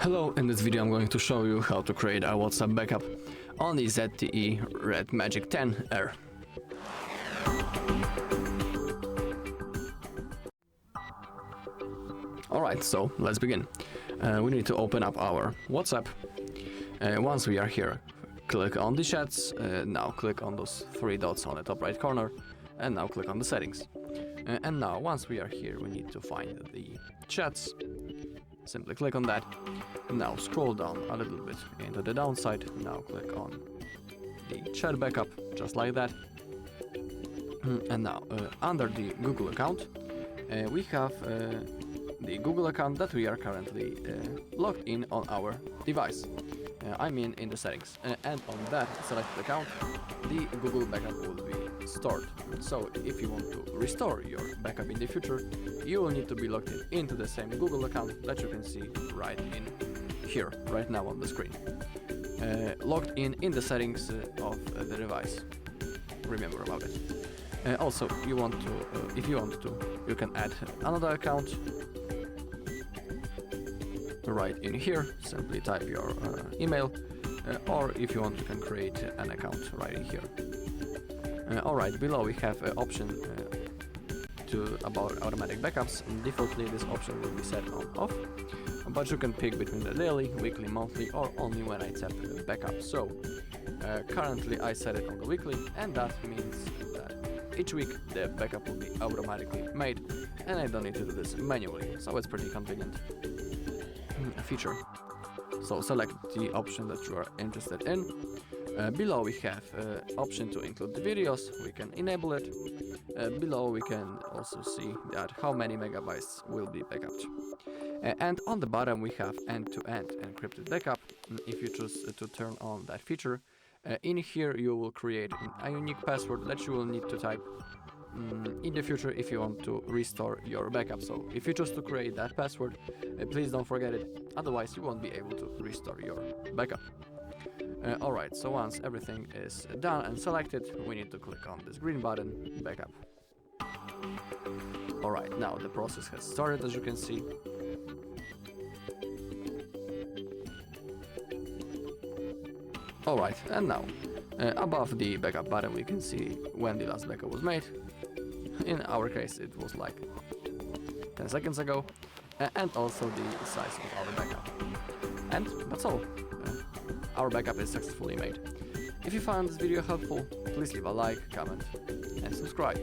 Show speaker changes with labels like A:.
A: Hello, in this video I'm going to show you how to create a WhatsApp backup on the ZTE RedMagic 10R. Alright, so let's begin. We need to open up our WhatsApp. Once we are here, click on the chats, now click on those three dots on the top right corner, and now click on the settings. And now once we are here, we need to find the chats. Simply click on that. Now scroll down a little bit into the downside. Now click on the chat backup, just like that. And now under the Google account, we have the Google account that we are currently logged in on our device. I mean in the settings. And on that selected account, the Google backup will be stored. So if you want to restore your backup in the future, you will need to be logged into the same Google account that you can see right in here, right now on the screen. Logged in the settings of the device. Remember about it. Also, you want to, if you want to, you can add another account right in here. Simply type your email, or if you want, you can create an account right in here. Alright, below we have an option about automatic backups. Defaultly, this option will be set on off, but you can pick between the daily, weekly, monthly, or only when I tap backup. So currently I set it on the weekly, and that means that each week the backup will be automatically made, and I don't need to do this manually. So it's pretty convenient feature. So select the option that you are interested in. Below we have option to include the videos. We can enable it. Below we can also see that how many megabytes will be backed. And on the bottom we have end-to-end encrypted backup. If you choose to turn on that feature, in here you will create a unique password that you will need to type in the future if you want to restore your backup. So if you choose to create that password, please don't forget it, otherwise you won't be able to restore your backup. Alright, so once everything is done and selected, we need to click on this green button, backup. Alright, now the process has started, as you can see. Alright, and now above the backup button we can see when the last backup was made. In our case it was like 10 seconds ago, and also the size of our backup. And that's all. Our backup is successfully made. If you found this video helpful, please leave a like, comment, and subscribe.